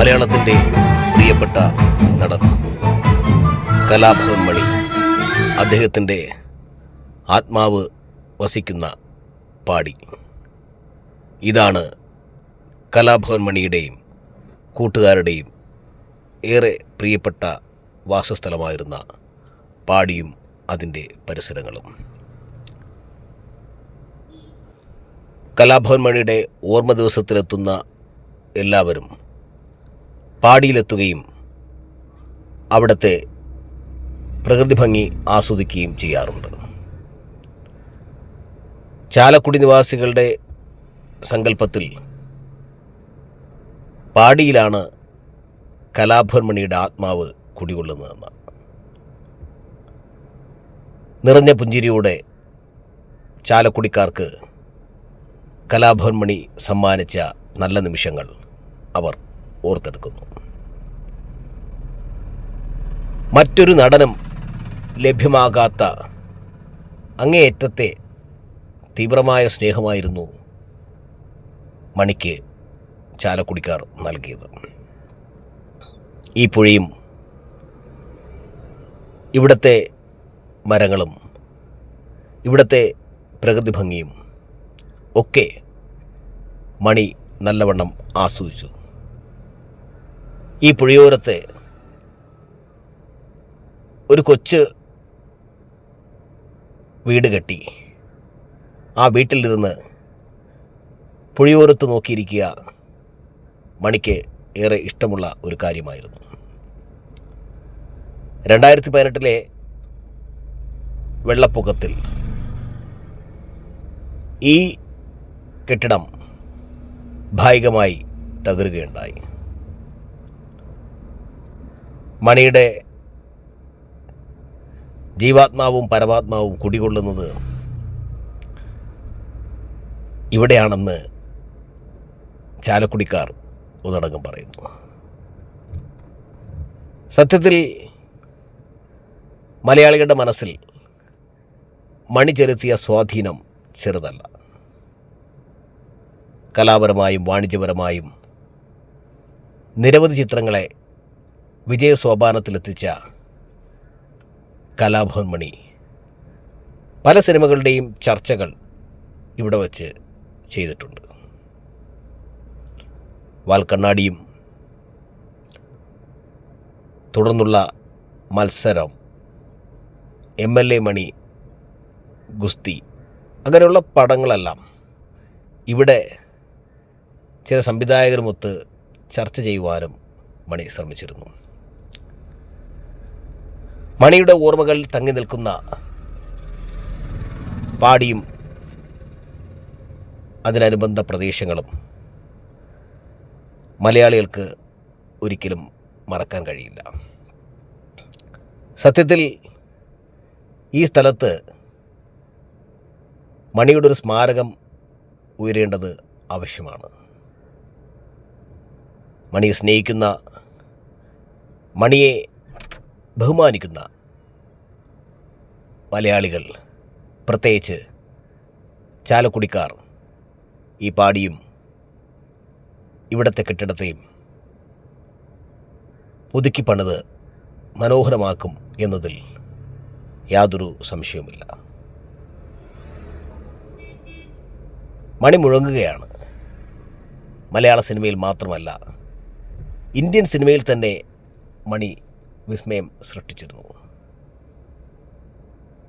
മലയാളത്തിൻ്റെ പ്രിയപ്പെട്ട നടൻ കലാഭവൻ മണി, അദ്ദേഹത്തിൻ്റെ ആത്മാവ് വസിക്കുന്ന പാടി. ഇതാണ് കലാഭവൻ മണിയുടെയും കൂട്ടുകാരുടെയും ഏറെ പ്രിയപ്പെട്ട വാസസ്ഥലമായിരുന്ന പാടിയും അതിൻ്റെ പരിസരങ്ങളും. കലാഭവൻ മണിയുടെ ഓർമ്മ ദിവസത്തിലെത്തുന്ന എല്ലാവരും പാടിയിലെത്തുകയും അവിടുത്തെ പ്രകൃതി ഭംഗി ആസ്വദിക്കുകയും ചെയ്യാറുണ്ട്. ചാലക്കുടി നിവാസികളുടെ സങ്കല്പത്തിൽ പാടിയിലാണ് കലാഭവൻ മണിയുടെ ആത്മാവ് കുടികൊള്ളുന്നതെന്ന്. നിറഞ്ഞ പുഞ്ചിരിയോടെ ചാലക്കുടിക്കാർക്ക് കലാഭവൻ മണി സമ്മാനിച്ച നല്ല നിമിഷങ്ങൾ അവർ ഓർത്തെടുക്കുന്നു. മറ്റൊരു നടനും ലഭ്യമാകാത്ത അങ്ങേയറ്റത്തെ തീവ്രമായ സ്നേഹമായിരുന്നു മണിക്ക് ചാലക്കുടിക്കാർ നൽകിയത്. ഈ പുഴയും ഇവിടുത്തെ മരങ്ങളും ഇവിടുത്തെ പ്രകൃതി ഭംഗിയും ഒക്കെ മണി നല്ലവണ്ണം ആസ്വദിച്ചു. ഈ പുഴയോരത്തെ ഒരു കൊച്ചു വീട് കെട്ടി ആ വീട്ടിലിരുന്ന് പുഴയോരത്ത് നോക്കിയിരിക്കുക മണിക്ക് ഏറെ ഇഷ്ടമുള്ള ഒരു കാര്യമായിരുന്നു. 2018 വെള്ളപ്പൊക്കത്തിൽ ഈ കെട്ടിടം ഭാഗികമായി തകരുകയുണ്ടായി. മണിയുടെ ജീവാത്മാവും പരമാത്മാവും കുടികൊള്ളുന്നത് ഇവിടെയാണെന്ന് ചാലക്കുടിക്കാർ ഒന്നടങ്കം പറയുന്നു. സത്യത്തിൽ മലയാളികളുടെ മനസ്സിൽ മണി ചെലുത്തിയ സ്വാധീനം ചെറുതല്ല. കലാപരമായും വാണിജ്യപരമായും നിരവധി ചിത്രങ്ങളെ വിജയസോപാനത്തിലെത്തിച്ച കലാഭവൻ മണി പല സിനിമകളുടെയും ചർച്ചകൾ ഇവിടെ വച്ച് ചെയ്തിട്ടുണ്ട്. വാൽക്കണ്ണാടിയും തുടർന്നുള്ള മത്സരം, MLA മണി, ഗുസ്തി, അങ്ങനെയുള്ള പടങ്ങളെല്ലാം ഇവിടെ ചില സംവിധായകരുമൊത്ത് ചർച്ച ചെയ്യുവാനും മണി ശ്രമിച്ചിരുന്നു. മണിയുടെ ഓർമ്മകൾ തങ്ങി നിൽക്കുന്ന പാടിയും അതിനനുബന്ധ പ്രദേശങ്ങളും മലയാളികൾക്ക് ഒരിക്കലും മറക്കാൻ കഴിയില്ല. സത്യത്തിൽ ഈ സ്ഥലത്ത് മണിയുടെ ഒരു സ്മാരകം ഉയരേണ്ടത് ആവശ്യമാണ്. മണിയെ സ്നേഹിക്കുന്ന, മണിയെ ബഹുമാനിക്കുന്ന മലയാളികൾ, പ്രത്യേകിച്ച് ചാലക്കുടിക്കാർ, ഈ പാടിയും ഇവിടുത്തെ കെട്ടിടത്തെയും പുതുക്കി പണിത് മനോഹരമാക്കും എന്നതിൽ യാതൊരു സംശയവുമില്ല. മണി മുഴങ്ങുകയാണ്. മലയാള സിനിമയിൽ മാത്രമല്ല, ഇന്ത്യൻ സിനിമയിൽ തന്നെ മണി വിസ്മയം സൃഷ്ടിച്ചിരുന്നു.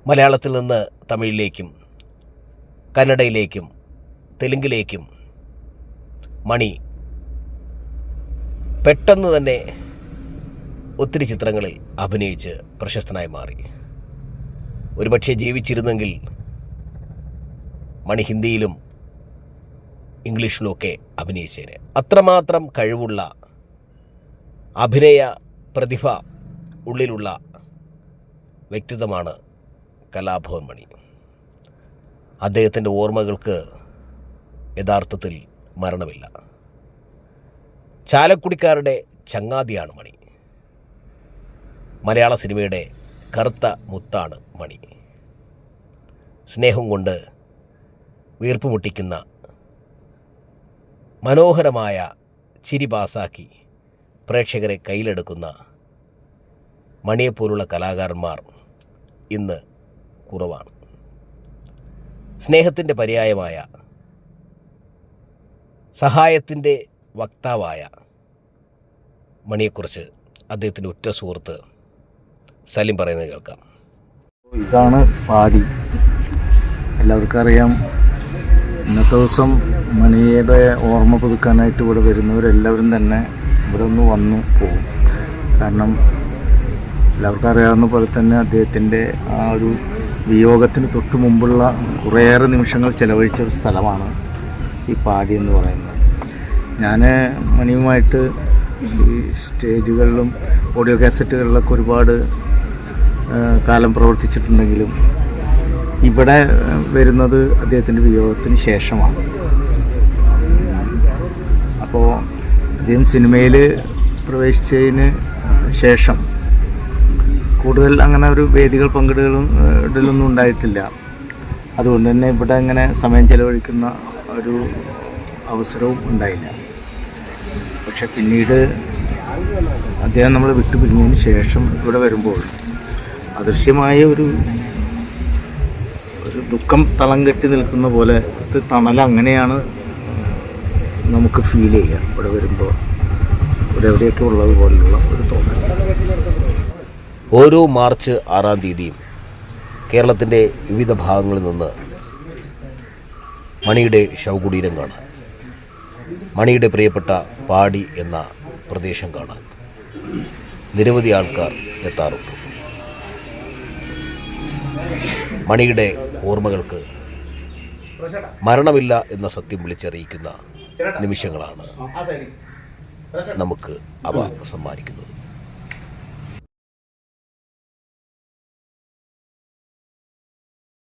മലയാളത്തിൽ നിന്ന് തമിഴിലേക്കും കന്നഡയിലേക്കും തെലുങ്കിലേക്കും മണി പെട്ടെന്ന് തന്നെ ഒത്തിരി ചിത്രങ്ങളിൽ അഭിനയിച്ച് പ്രശസ്തനായി മാറി. ഒരുപക്ഷെ ജീവിച്ചിരുന്നെങ്കിൽ മണി ഹിന്ദിയിലും ഇംഗ്ലീഷിലുമൊക്കെ അഭിനയിച്ചേനെ. അത്രമാത്രം കഴിവുള്ള, അഭിനയ പ്രതിഭ ഉള്ളിലുള്ള വ്യക്തിത്വമാണ് കലാഭവൻ മണി. അദ്ദേഹത്തിൻ്റെ ഓർമ്മകൾക്ക് യഥാർത്ഥത്തിൽ മരണമില്ല. ചാലക്കുടിക്കാരുടെ ചങ്ങാതിയാണ് മണി. മലയാള സിനിമയുടെ കറുത്ത മുത്താണ് മണി. സ്നേഹം കൊണ്ട് വീർപ്പ് മുട്ടിക്കുന്ന മനോഹരമായ ചിരി പാസാക്കി പ്രേക്ഷകരെ കയ്യിലെടുക്കുന്ന മണിയെപ്പോലുള്ള കലാകാരന്മാർ ഇന്ന് കുറവാണ്. സ്നേഹത്തിൻ്റെ പര്യായമായ, സഹായത്തിൻ്റെ വക്താവായ മണിയെക്കുറിച്ച് അദ്ദേഹത്തിൻ്റെ ഉറ്റ സുഹൃത്ത് സലിം പറയുന്നത് കേൾക്കാം. ഇതാണ് പാടി. എല്ലാവർക്കും അറിയാം, ഇന്നത്തെ ദിവസം മണിയുടെ ഓർമ്മ പുതുക്കാനായിട്ട് ഇവിടെ വരുന്നവരെല്ലാവരും തന്നെ ഇവിടെ ഒന്ന് വന്നു പോകും. കാരണം എല്ലാവർക്കും അറിയാവുന്ന പോലെ തന്നെ അദ്ദേഹത്തിൻ്റെ ആ ഒരു വിയോഗത്തിന് തൊട്ട് മുമ്പുള്ള കുറേയേറെ നിമിഷങ്ങൾ ചെലവഴിച്ച ഒരു സ്ഥലമാണ് ഈ പാടി എന്ന് പറയുന്നത്. ഞാൻ മണിയുമായിട്ട് ഈ സ്റ്റേജുകളിലും ഓഡിയോ കാസറ്റുകളിലൊക്കെ ഒരുപാട് കാലം പ്രവർത്തിച്ചിട്ടുണ്ടെങ്കിലും ഇവിടെ വരുന്നത് അദ്ദേഹത്തിൻ്റെ വിയോഗത്തിന് ശേഷമാണ്. അപ്പോൾ അദ്ദേഹം സിനിമയിൽ പ്രവേശിച്ചതിന് ശേഷം കൂടുതൽ അങ്ങനെ ഒരു വേദികൾ പങ്കിടലൊന്നും ഉണ്ടായിട്ടില്ല. അതുകൊണ്ട് തന്നെ ഇവിടെ ഇങ്ങനെ സമയം ചെലവഴിക്കുന്ന ഒരു അവസരവും ഉണ്ടായില്ല. പക്ഷെ പിന്നീട് അദ്ദേഹം നമ്മൾ വിട്ടുപിരിഞ്ഞതിന് ശേഷം ഇവിടെ വരുമ്പോൾ അദൃശ്യമായ ഒരു ദുഃഖം തളം കെട്ടി നിൽക്കുന്ന പോലെ തണൽ അങ്ങനെയാണ് നമുക്ക് ഫീൽ ചെയ്യുക. ഇവിടെ വരുമ്പോൾ ഇവിടെ എവിടെയൊക്കെ ഉള്ളതുപോലുള്ള ഒരു തോന്നൽ. ഓരോ മാർച്ച് 6-ാം തീയതിയും കേരളത്തിൻ്റെ വിവിധ ഭാഗങ്ങളിൽ നിന്ന് മണിയുടെ ശവകുടീരം കാണാൻ, മണിയുടെ പ്രിയപ്പെട്ട പാടി എന്ന പ്രദേശം കാണാൻ നിരവധി ആൾക്കാർ എത്താറുണ്ട്. മണിയുടെ ഓർമ്മകൾക്ക് മരണമില്ല എന്ന സത്യം വിളിച്ചറിയിക്കുന്ന നിമിഷങ്ങളാണ് നമുക്ക് അവ സമ്മാനിക്കുന്നത്.